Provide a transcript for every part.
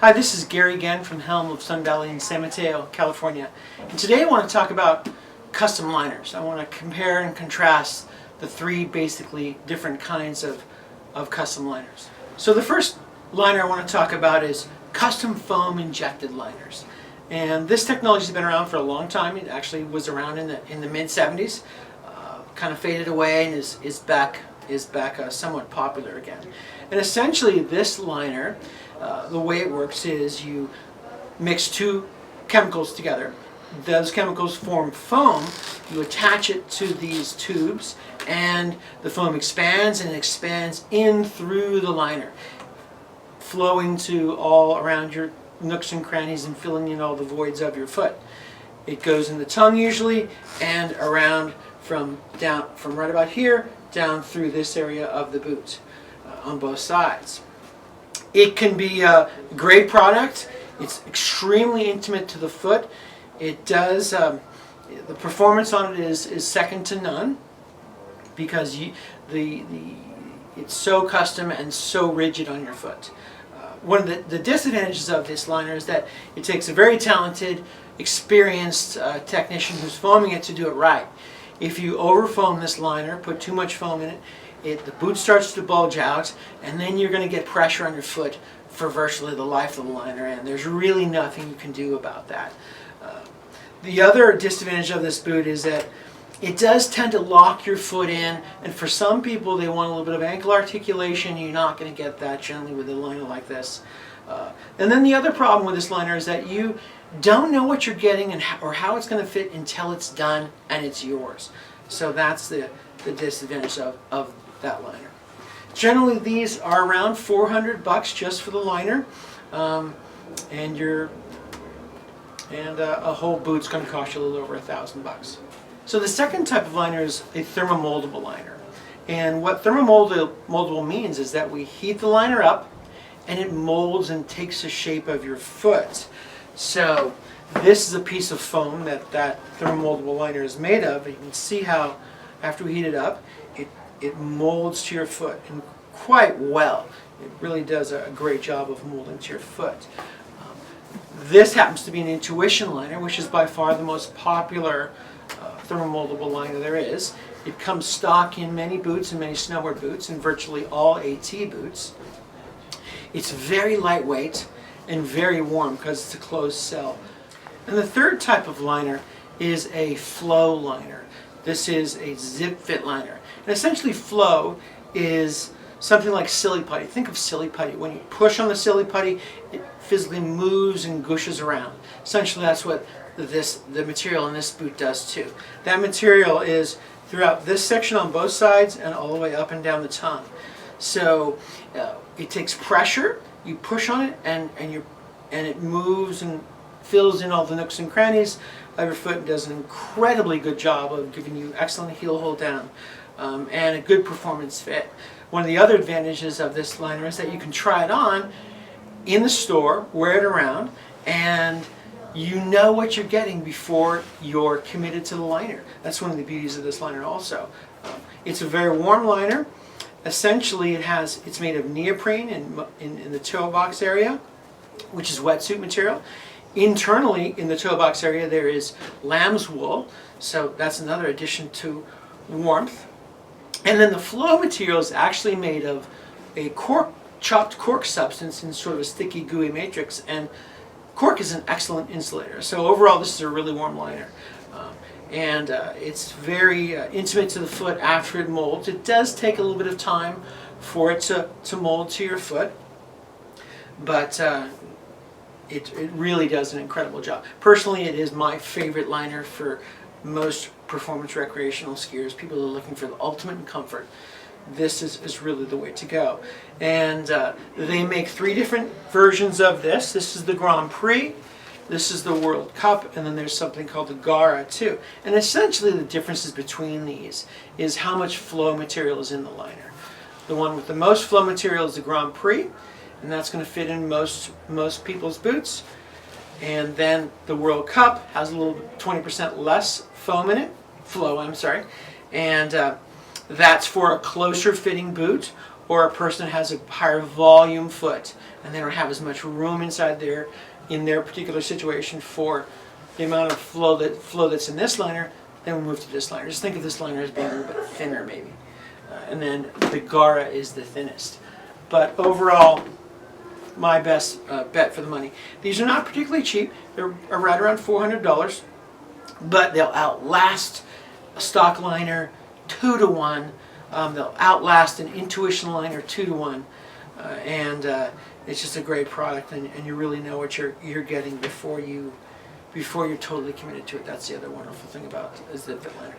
Hi, this is Gary again from Helm of Sun Valley in San Mateo, California. And today I want to talk about custom liners. I want to compare and contrast the three basically different kinds of custom liners. So the first liner I want to talk about is custom foam injected liners. And this technology has been around for a long time. It actually was around in the mid-70s, kind of faded away and is back somewhat popular again. And essentially this liner, the way it works is you mix two chemicals together. Those chemicals form foam. You attach it to these tubes and the foam expands and expands in through the liner, flowing to all around your nooks and crannies and filling in all the voids of your foot. It goes in the tongue usually and around from right about here down through this area of the boot on both sides. It can be a great product. It's extremely intimate to the foot. It does, the performance on it is second to none because it's so custom and so rigid on your foot. One of the disadvantages of this liner is that it takes a very talented, experienced technician who's foaming it to do it right. If you over foam this liner, put too much foam in it, the boot starts to bulge out, and then you're going to get pressure on your foot for virtually the life of the liner, and there's really nothing you can do about that. The other disadvantage of this boot is that it does tend to lock your foot in, and for some people they want a little bit of ankle articulation. You're not going to get that generally with a liner like this. And then the other problem with this liner is that you don't know what you're getting or how it's going to fit until it's done and it's yours. So that's the disadvantage of that liner. Generally these are around $400 just for the liner, and a whole boot's going to cost you a little over $1,000. So the second type of liner is a thermo-moldable liner. And what thermo-moldable means is that we heat the liner up and it molds and takes the shape of your foot. So this is a piece of foam that thermo-moldable liner is made of. You can see how after we heat it up, it molds to your foot, and quite well. It really does a great job of molding to your foot. This happens to be an intuition liner, which is by far the most popular thermo-moldable liner there is. It comes stock in many boots and many snowboard boots and virtually all AT boots. It's very lightweight and very warm because it's a closed cell. And the third type of liner is a flow liner. This is a Zipfit liner. And essentially flow is something like silly putty. Think of silly putty. When you push on the silly putty, it physically moves and gushes around. Essentially that's what the material in this boot does too. That material is throughout this section on both sides and all the way up and down the tongue. So it takes pressure, you push on it, and it moves and fills in all the nooks and crannies of your foot and does an incredibly good job of giving you excellent heel hold down and a good performance fit. One of the other advantages of this liner is that you can try it on in the store, wear it around, and you know what you're getting before you're committed to the liner. That's one of the beauties of this liner also. It's a very warm liner. Essentially it's made of neoprene in the toe box area, which is wetsuit material. Internally in the toe box area there is lamb's wool, so that's another addition to warmth. And then the flow material is actually made of a chopped cork substance in sort of a sticky gooey matrix, and cork is an excellent insulator. So overall this is a really warm liner. It's very intimate to the foot after it molds. It does take a little bit of time for it to mold to your foot, but it really does an incredible job. Personally, it is my favorite liner for most performance recreational skiers. People are looking for the ultimate in comfort. This is really the way to go. And they make three different versions of this. This is the Grand Prix, this is the World Cup, and then there's something called the Gara too. And essentially the differences between these is how much flow material is in the liner. The one with the most flow material is the Grand Prix, and that's going to fit in most people's boots. And then the World Cup has a little 20% less flow, I'm sorry. And that's for a closer fitting boot or a person has a higher volume foot and they don't have as much room inside there in their particular situation for the amount of flow that's in this liner, then we move to this liner. Just think of this liner as being a little bit thinner maybe. And then the Gara is the thinnest. But overall, my best bet for the money. These are not particularly cheap. They're right around $400, but they'll outlast a stock liner 2 to 1. They'll outlast an intuition liner 2 to 1. And it's just a great product, and you really know what you're getting before you're totally committed to it. That's the other wonderful thing about the Zipfit liner.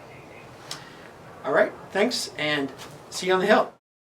All right, thanks, and see you on the hill.